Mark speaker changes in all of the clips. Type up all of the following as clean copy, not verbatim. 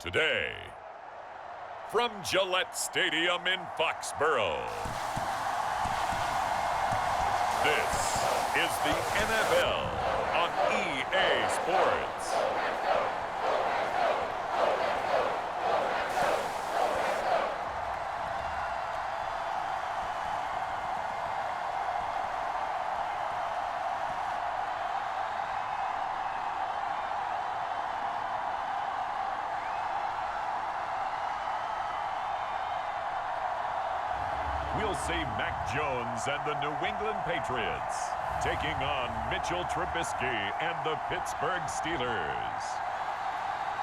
Speaker 1: Today, from Gillette Stadium in Foxborough, this is the NFL on EA Sports. We'll see Mac Jones and the New England Patriots taking on Mitchell Trubisky and the Pittsburgh Steelers.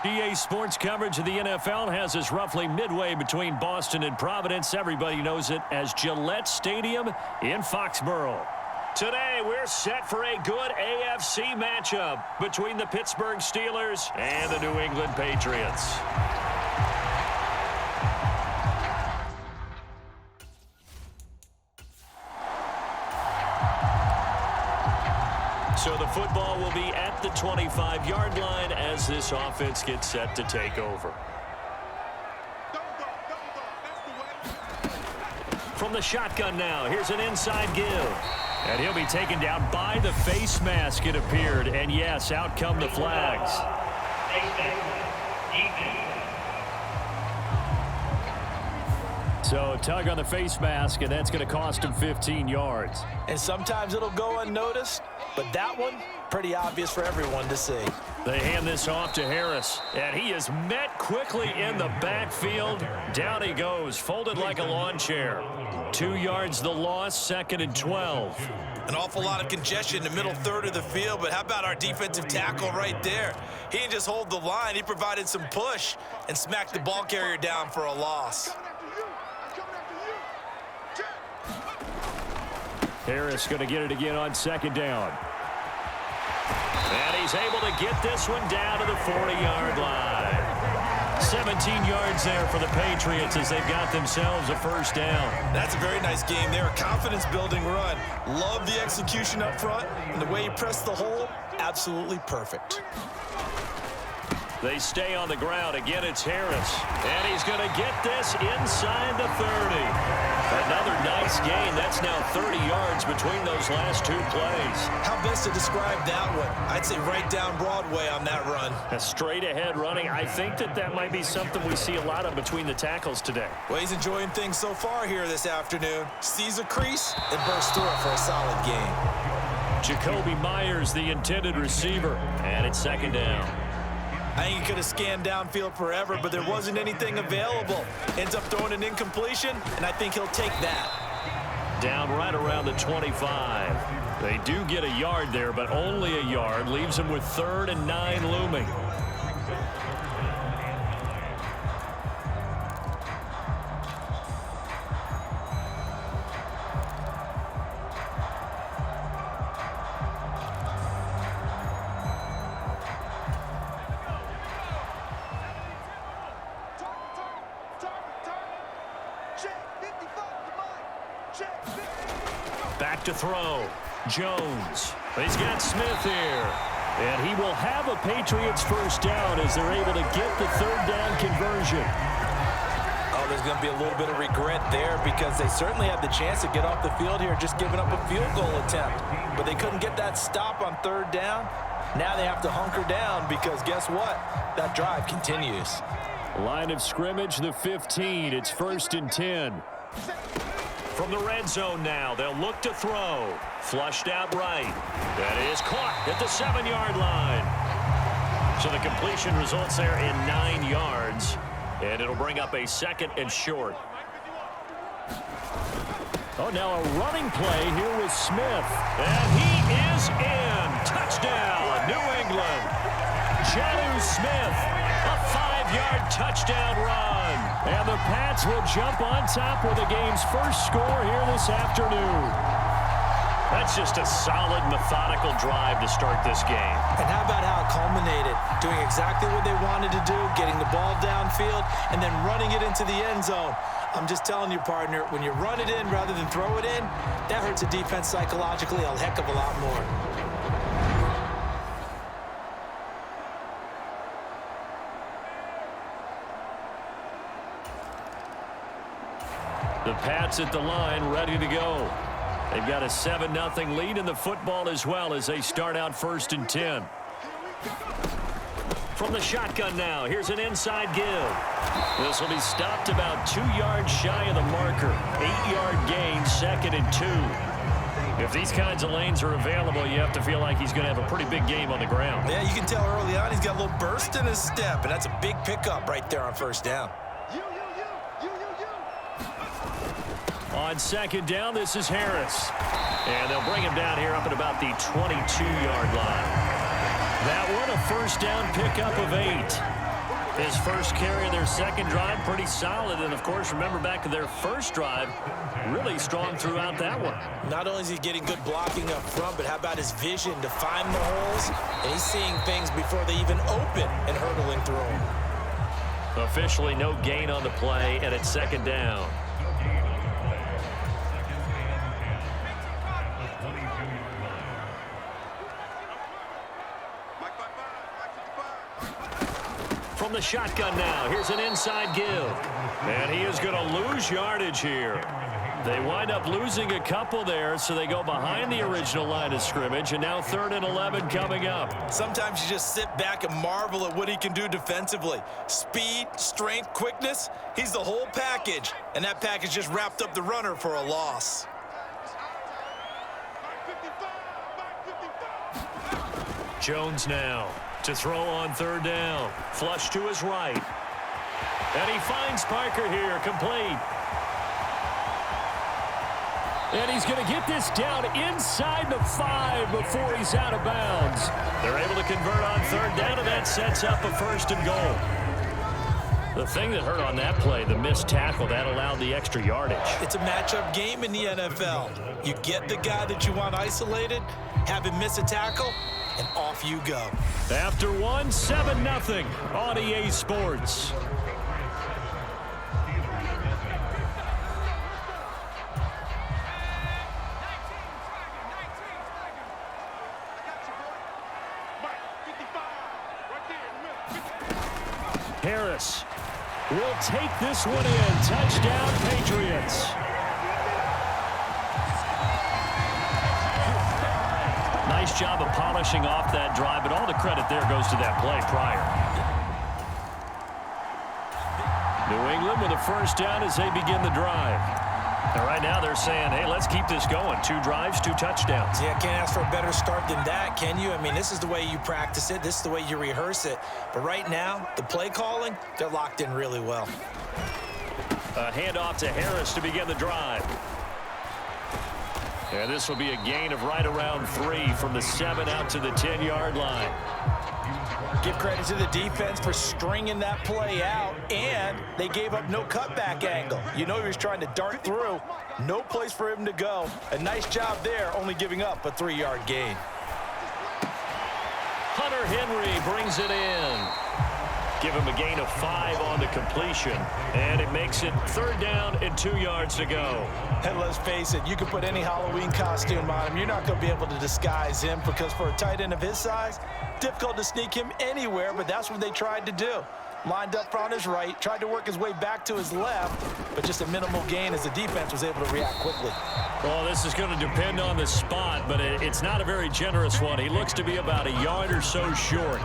Speaker 2: EA Sports coverage of the NFL has us roughly midway between Boston and Providence. Everybody knows it as Gillette Stadium in Foxborough. Today, we're set for a good AFC matchup between the Pittsburgh Steelers and the New England Patriots. So the football will be at the 25-yard line as this offense gets set to take over. From the shotgun now, here's an inside give. And he'll be taken down by the face mask, it appeared. And yes, out come the flags. So tug on the face mask, and that's going to cost him 15 yards.
Speaker 3: And sometimes it'll go unnoticed, but that one, pretty obvious for everyone to see.
Speaker 2: They hand this off to Harris, and he is met quickly in the backfield. Down he goes, folded like a lawn chair. 2 yards the loss, 2nd and 12.
Speaker 3: An awful lot of congestion in the middle third of the field, but how about our defensive tackle right there? He didn't just hold the line, he provided some push and smacked the ball carrier down for a loss.
Speaker 2: Harris going to get it again on 2nd down. And he's able to get this one down to the 40-yard line. 17 yards there for the Patriots as they've got themselves a first down.
Speaker 3: That's a very nice game there. A confidence-building run. Love the execution up front, and the way he pressed the hole, absolutely perfect.
Speaker 2: They stay on the ground. Again, it's Harris. And he's going to get this inside the 30. Another nice gain. That's now 30 yards between those last 2 plays.
Speaker 3: How best to describe that one? I'd say right down Broadway on that run.
Speaker 2: A straight-ahead running. I think that might be something we see a lot of between the tackles today.
Speaker 3: Well, he's enjoying things so far here this afternoon. Sees a crease and bursts through it for a solid gain.
Speaker 2: Jacoby Myers, the intended receiver. And it's 2nd down.
Speaker 3: I think he could have scanned downfield forever, but there wasn't anything available. Ends up throwing an incompletion, and I think he'll take that.
Speaker 2: Down right around the 25. They do get a yard there, but only a yard. Leaves them with 3rd and 9 looming. Back to throw. Jones. He's got Smith here. And he will have a Patriots first down as they're able to get the 3rd down conversion.
Speaker 3: Oh, there's going to be a little bit of regret there because they certainly had the chance to get off the field here just giving up a field goal attempt. But they couldn't get that stop on 3rd down. Now they have to hunker down because guess what? That drive continues.
Speaker 2: Line of scrimmage, the 15. It's 1st and 10. From the red zone now, they'll look to throw. Flushed out right. That is caught at the 7-yard line. So the completion results there in 9 yards. And it'll bring up a 2nd and short. Oh, now a running play here with Smith. And he is in. Touchdown, New England. Jonnu Smith, a 5-yard touchdown run. And the Pats will jump on top with the game's first score here this afternoon. That's just a solid, methodical drive to start this game.
Speaker 3: And how about how it culminated? Doing exactly what they wanted to do, getting the ball downfield, and then running it into the end zone. I'm just telling you, partner, when you run it in rather than throw it in, that hurts a defense psychologically a heck of a lot more.
Speaker 2: The Pats at the line, ready to go. They've got a 7-0 lead in the football as well as they start out 1st and 10. From the shotgun now, here's an inside give. This will be stopped about 2 yards shy of the marker. 8-yard gain, 2nd and 2. If these kinds of lanes are available, you have to feel like he's going to have a pretty big game on the ground.
Speaker 3: Yeah, you can tell early on he's got a little burst in his step, and that's a big pickup right there on 1st down.
Speaker 2: On 2nd down, this is Harris. And they'll bring him down here up at about the 22-yard line. That one, a 1st down pickup of 8. His first carry of their 2nd drive, pretty solid. And, of course, remember back to their 1st drive, really strong throughout that one.
Speaker 3: Not only is he getting good blocking up front, but how about his vision to find the holes? And he's seeing things before they even open and hurdling through them.
Speaker 2: Officially no gain on the play, and it's 2nd down. From the shotgun now, here's an inside give. And he is going to lose yardage here. They wind up losing a couple there, so they go behind the original line of scrimmage, and now 3rd and 11 coming up.
Speaker 3: Sometimes you just sit back and marvel at what he can do defensively. Speed, strength, quickness, he's the whole package. And that package just wrapped up the runner for a loss.
Speaker 2: Jones now to throw on 3rd down. Flush to his right. And he finds Parker here, complete. And he's going to get this down inside the 5 before he's out of bounds. They're able to convert on 3rd down, and that sets up a 1st and goal. The thing that hurt on that play, the missed tackle, that allowed the extra yardage.
Speaker 3: It's a matchup game in the NFL. You get the guy that you want isolated, have him miss a tackle, and off you go.
Speaker 2: After one, 7-0 on EA Sports. Harris will take this one in. Touchdown, Patriots. Nice job of polishing off that drive, but all the credit there goes to that play prior. New England with a 1st down as they begin the drive. And right now they're saying, hey, let's keep this going. 2 drives, 2 touchdowns.
Speaker 3: Yeah, can't ask for a better start than that, can you? I mean, this is the way you practice it. This is the way you rehearse it. But right now, the play calling, they're locked in really well.
Speaker 2: A handoff to Harris to begin the drive. And this will be a gain of right around 3 from the 7 out to the 10-yard line.
Speaker 3: Give credit to the defense for stringing that play out, and they gave up no cutback angle. You know he was trying to dart through. No place for him to go. A nice job there, only giving up a 3-yard gain.
Speaker 2: Hunter Henry brings it in. Give him a gain of 5 on the completion, and it makes it 3rd down and 2 yards to go.
Speaker 3: And let's face it, you can put any Halloween costume on him. You're not going to be able to disguise him because for a tight end of his size, difficult to sneak him anywhere, but that's what they tried to do. Lined up on his right, tried to work his way back to his left, but just a minimal gain as the defense was able to react quickly.
Speaker 2: Well, this is going to depend on the spot, but it's not a very generous one. He looks to be about a yard or so short.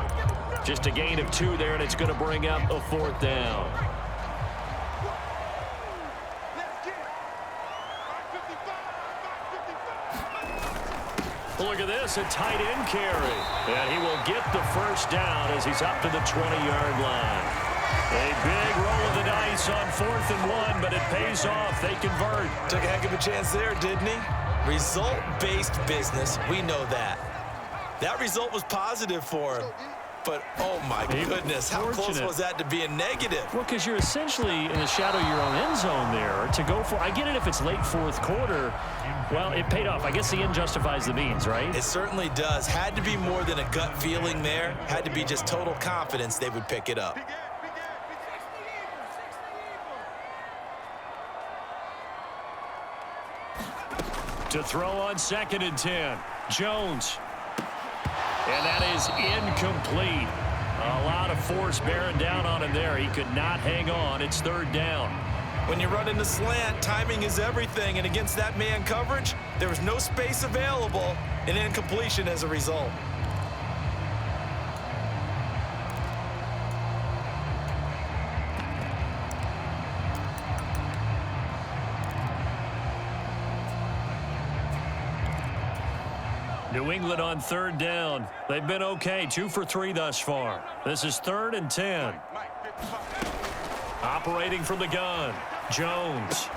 Speaker 2: Just a gain of 2 there, and it's going to bring up a 4th down. Look at this, a tight end carry. And he will get the 1st down as he's up to the 20-yard line. A big roll of the dice on 4th and 1, but it pays off. They convert.
Speaker 3: Took a heck of a chance there, didn't he? Result-based business, we know that. That result was positive for him. But, oh, my goodness, how close was that to being negative?
Speaker 2: Well, because you're essentially in the shadow of your own end zone there to go for. I get it if it's late fourth quarter. Well, it paid off. I guess the end justifies the means, right?
Speaker 3: It certainly does. Had to be more than a gut feeling there. Had to be just total confidence they would pick it up.
Speaker 2: To throw on 2nd and 10. Jones. And that is incomplete. A lot of force bearing down on him there. He could not hang on. It's 3rd down.
Speaker 3: When you run in the slant, timing is everything. And against that man coverage, there was no space available. An incompletion as a result.
Speaker 2: New England on 3rd down. They've been okay, 2 for 3 thus far. This is 3rd and 10. Operating from the gun, Jones.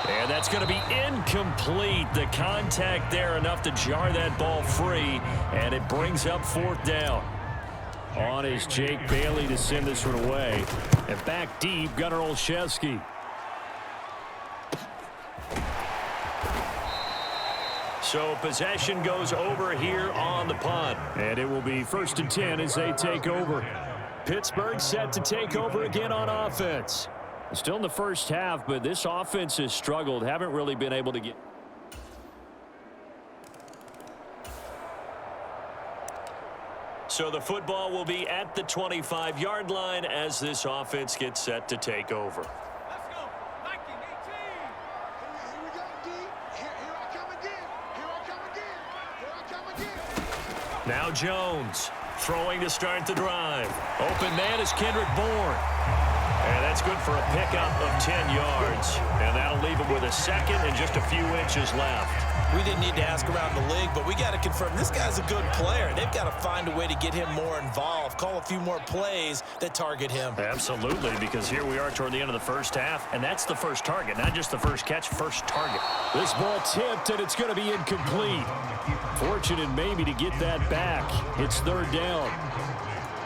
Speaker 2: And that's going to be incomplete. The contact there enough to jar that ball free, and it brings up 4th down. On is Jake Bailey to send this one away. And back deep, Gunnar Olszewski. So possession goes over here on the punt. And it will be 1st and 10 as they take over. Pittsburgh set to take over again on offense. Still in the first half, but this offense has struggled. Haven't really been able to get. So the football will be at the 25-yard line as this offense gets set to take over. Now Jones throwing to start the drive. Open man is Kendrick Bourne. And that's good for a pickup of 10 yards. And that'll leave him with a 2nd and just a few inches left.
Speaker 3: We didn't need to ask around the league, but we got to confirm this guy's a good player. They've got to find a way to get him more involved, call a few more plays that target him.
Speaker 2: Absolutely, because here we are toward the end of the first half, and that's the first target, not just the first catch, first target. This ball tipped, and it's going to be incomplete. Fortunate maybe to get that back. It's 3rd down.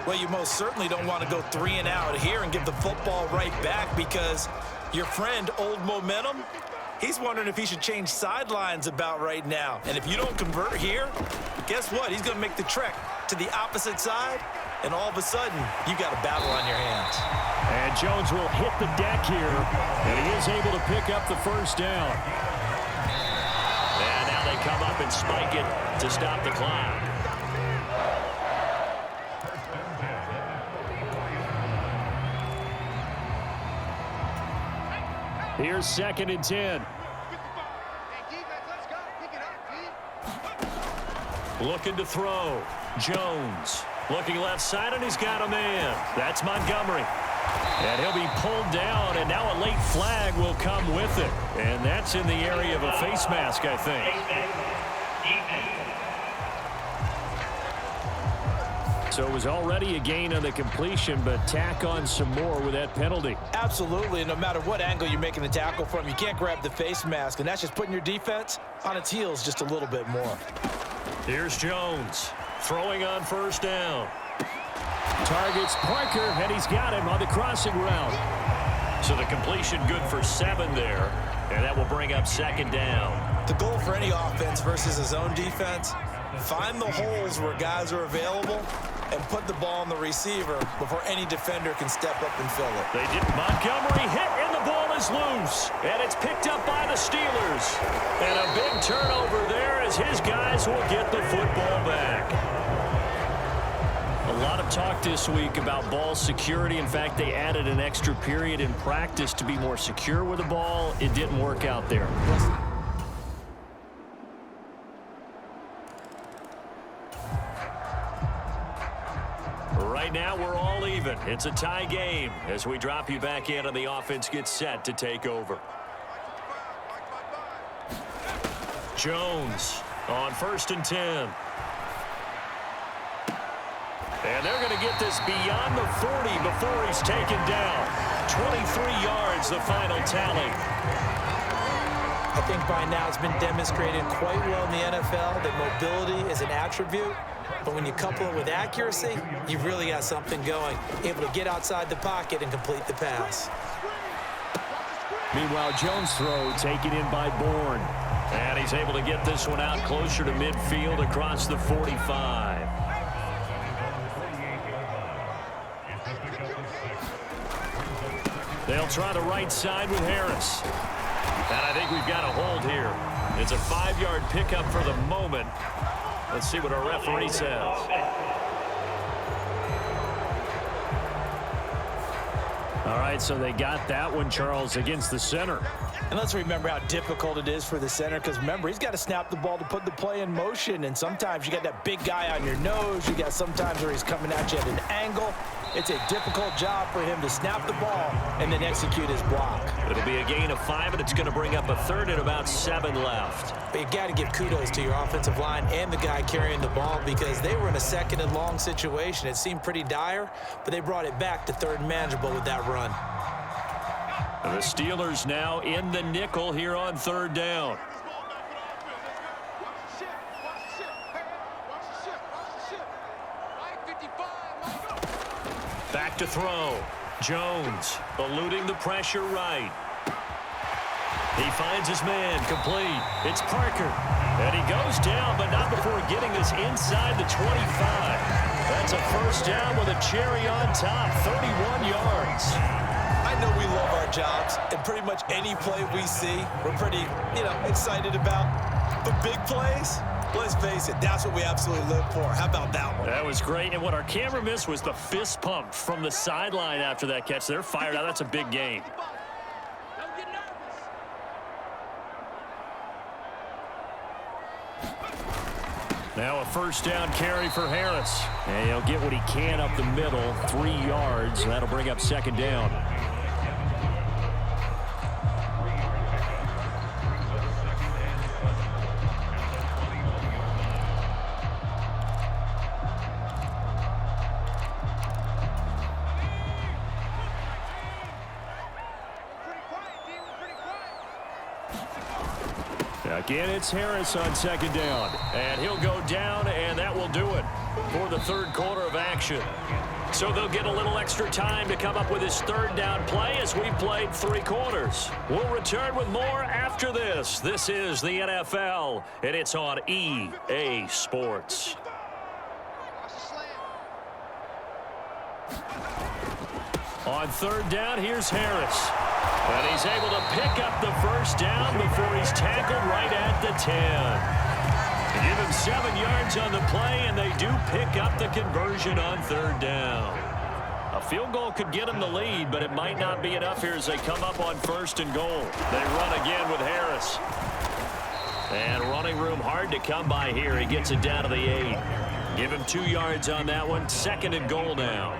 Speaker 3: Well, you most certainly don't want to go 3 and out here and give the football right back because your friend, Old Momentum, he's wondering if he should change sidelines about right now. And if you don't convert here, guess what? He's going to make the trek to the opposite side, and all of a sudden, you've got a battle on your hands.
Speaker 2: And Jones will hit the deck here, and he is able to pick up the 1st down. And now they come up and spike it to stop the clock. Here's 2nd and 10. Looking to throw. Jones. Looking left side, and he's got a man. That's Montgomery. And he'll be pulled down, and now a late flag will come with it. And that's in the area of a face mask, I think. So it was already a gain on the completion, but tack on some more with that penalty.
Speaker 3: Absolutely, and no matter what angle you're making the tackle from, you can't grab the face mask, and that's just putting your defense on its heels just a little bit more.
Speaker 2: Here's Jones throwing on 1st down. Targets Parker, and he's got him on the crossing route. So the completion good for 7 there, and that will bring up 2nd down.
Speaker 3: The goal for any offense versus a zone defense, find the holes where guys are available and put the ball on the receiver before any defender can step up and fill it.
Speaker 2: They did. Montgomery hit, and the ball is loose. And it's picked up by the Steelers. And a big turnover there as his guys will get the football back. A lot of talk this week about ball security. In fact, they added an extra period in practice to be more secure with the ball. It didn't work out there. Right now, we're all even. It's a tie game as we drop you back in and the offense gets set to take over. Jones on 1st and 10. And they're going to get this beyond the 40 before he's taken down. 23 yards, the final tally.
Speaker 3: I think by now it's been demonstrated quite well in the NFL that mobility is an attribute. But when you couple it with accuracy, you've really got something going. Able to get outside the pocket and complete the pass.
Speaker 2: Meanwhile, Jones' throw taken in by Bourne. And he's able to get this one out closer to midfield across the 45. They'll try the right side with Harris. And I think we've got a hold here. It's a 5-yard pickup for the moment. Let's see what our referee says. All right, so they got that one, Charles, against the center.
Speaker 3: And let's remember how difficult it is for the center, because remember, he's got to snap the ball to put the play in motion, and sometimes you got that big guy on your nose. You got sometimes where he's coming at you at an angle. It's a difficult job for him to snap the ball and then execute his block.
Speaker 2: It'll be a gain of 5, and it's going to bring up a third and about 7 left.
Speaker 3: But you got to give kudos to your offensive line and the guy carrying the ball, because they were in a second and long situation. It seemed pretty dire, but they brought it back to third and manageable with that run.
Speaker 2: The Steelers now in the nickel here on third down. Back to throw. Jones eluding the pressure right. He finds his man complete. It's Parker. And he goes down, but not before getting this inside the 25. That's a first down with a cherry on top, 31 yards.
Speaker 3: I know we love our jobs, and pretty much any play we see, we're pretty, excited about. But big plays, let's face it, that's what we absolutely live for. How about that one?
Speaker 2: That was great, and what our camera missed was the fist pump from the sideline after that catch. They're fired out. That's a big gain. Now a first down carry for Harris. And he'll get what he can up the middle, 3 yards. That'll bring up second down. Again, it's Harris on second down. And he'll go down, and that will do it for the third quarter of action. So they'll get a little extra time to come up with his third down play as we played 3 quarters. We'll return with more after this. This is the NFL, and it's on EA Sports. On third down, here's Harris. And he's able to pick up the first down before he's tackled right at the 10. Give him 7 yards on the play, and they do pick up the conversion on third down. A field goal could get him the lead, but it might not be enough here as they come up on first and goal. They run again with Harris. And running room hard to come by here. He gets it down to the 8. Give him 2 yards on that one. Second and goal now.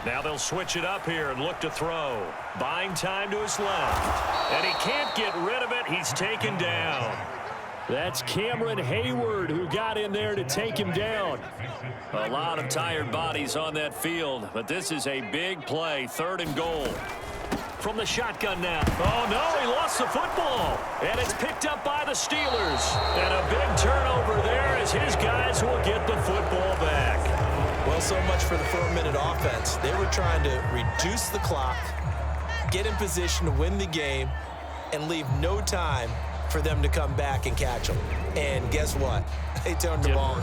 Speaker 2: Now they'll switch it up here and look to throw. Buying time to his left. And he can't get rid of it. He's taken down. That's Cameron Hayward who got in there to take him down. A lot of tired bodies on that field, but this is a big play. Third and goal. From the shotgun now. Oh, no, he lost the football. And it's picked up by the Steelers. And a big turnover there as his guys will get the football back.
Speaker 3: Well, so much for the 4-minute offense. They were trying to reduce the clock, get in position to win the game, and leave no time for them to come back and catch them. And guess what? They turned the ball.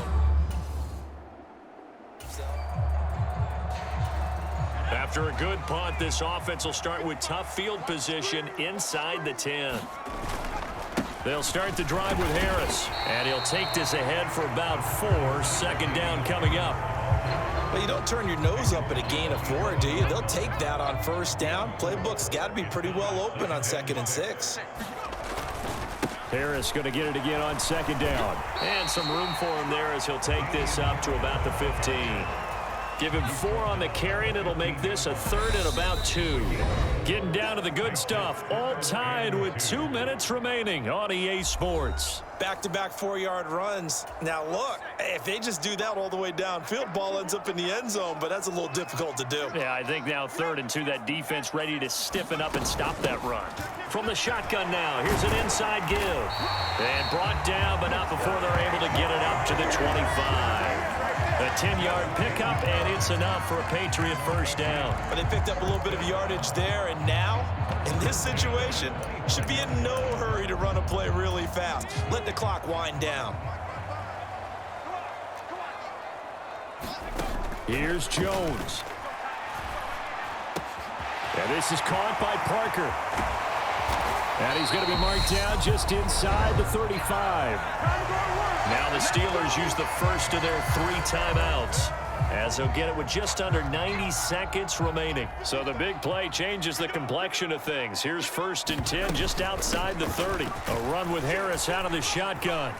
Speaker 2: After a good punt, this offense will start with tough field position inside the 10. They'll start the drive with Harris, and he'll take this ahead for about 4. Second down coming up.
Speaker 3: Well, you don't turn your nose up at a gain of 4, do you? They'll take that on first down. Playbook's got to be pretty well open on 2nd and 6.
Speaker 2: Harris going to get it again on second down. And some room for him there as he'll take this up to about the 15. Give him 4 on the carry, and it'll make this a 3rd and about 2. Getting down to the good stuff. All tied with 2 minutes remaining on EA Sports.
Speaker 3: Back-to-back 4-yard runs. Now, look, if they just do that all the way downfield, ball ends up in the end zone, but that's a little difficult to do.
Speaker 2: Yeah, I think now 3rd and 2, that defense ready to stiffen up and stop that run. From the shotgun now, here's an inside give. And brought down, but not before they're able to get it up to the 25. A 10-yard pickup, and it's enough for a Patriot first down.
Speaker 3: But they picked up a little bit of yardage there, and now, in this situation, should be in no hurry to run a play really fast. Let the clock wind down.
Speaker 2: Here's Jones. And this is caught by Parker. And he's going to be marked down just inside the 35. Now the Steelers use the first of their 3 timeouts, as they'll get it with just under 90 seconds remaining. So the big play changes the complexion of things. Here's 1st and 10 just outside the 30. A run with Harris out of the shotgun.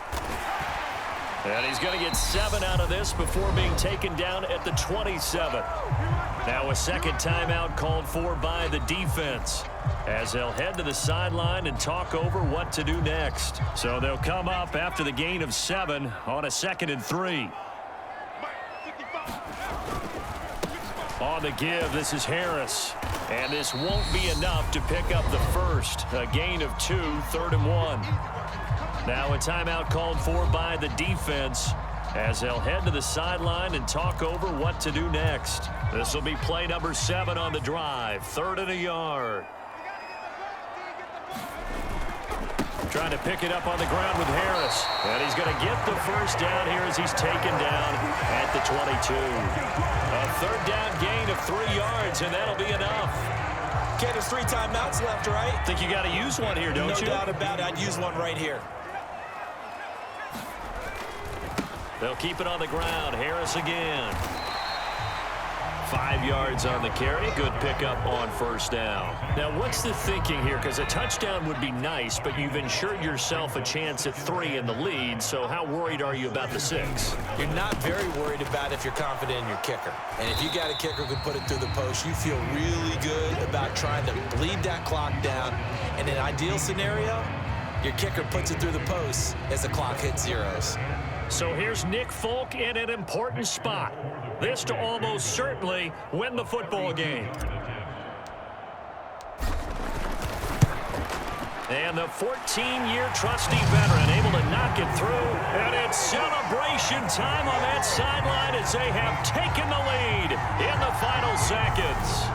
Speaker 2: And he's going to get 7 out of this before being taken down at the 27. Now a second timeout called for by the defense, as they'll head to the sideline and talk over what to do next. So they'll come up after the gain of 7 on a 2nd and 3. On the give, this is Harris. And this won't be enough to pick up the first. A gain of 2, 3rd and 1. Now a timeout called for by the defense, as they'll head to the sideline and talk over what to do next. This will be play number 7 on the drive. 3rd and a yard. Trying to pick it up on the ground with Harris. And he's going to get the first down here as he's taken down at the 22. A 3rd down gain of 3 yards, and that'll be enough.
Speaker 3: Okay, there's 3 timeouts left, right?
Speaker 2: Think you got to use one here, don't you?
Speaker 3: No doubt about it. I'd use one right here.
Speaker 2: They'll keep it on the ground. Harris again. 5 yards on the carry. Good pickup on first down. Now, what's the thinking here? Because a touchdown would be nice, but you've ensured yourself a chance at 3 in the lead, so how worried are you about the 6?
Speaker 3: You're not very worried about if you're confident in your kicker. And if you got a kicker who can put it through the post, you feel really good about trying to bleed that clock down. In an ideal scenario, your kicker puts it through the post as the clock hits zeros.
Speaker 2: So here's Nick Folk in an important spot. This to almost certainly win the football game. And the 14-year trusty veteran able to knock it through. And it's celebration time on that sideline as they have taken the lead in the final seconds.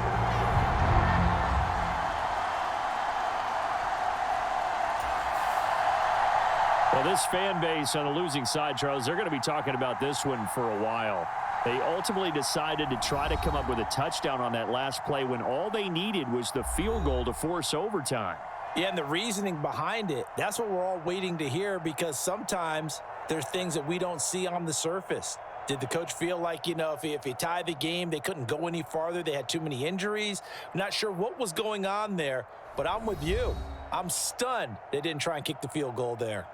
Speaker 2: Well, this fan base on the losing side, Charles, they're going to be talking about this one for a while. They ultimately decided to try to come up with a touchdown on that last play when all they needed was the field goal to force overtime.
Speaker 3: Yeah, and the reasoning behind it, that's what we're all waiting to hear, because sometimes there's things that we don't see on the surface. Did the coach feel like, if you tie the game, they couldn't go any farther? They had too many injuries? I'm not sure what was going on there, but I'm with you. I'm stunned they didn't try and kick the field goal there.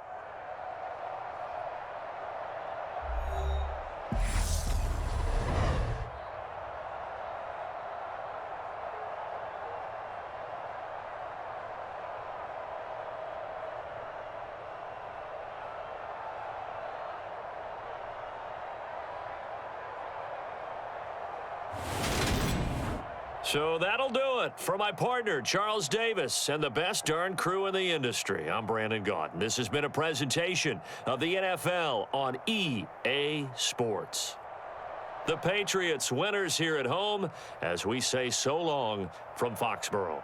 Speaker 2: So that'll do it for my partner, Charles Davis, and the best darn crew in the industry. I'm Brandon Gaudin. This has been a presentation of the NFL on EA Sports. The Patriots winners here at home as we say so long from Foxborough.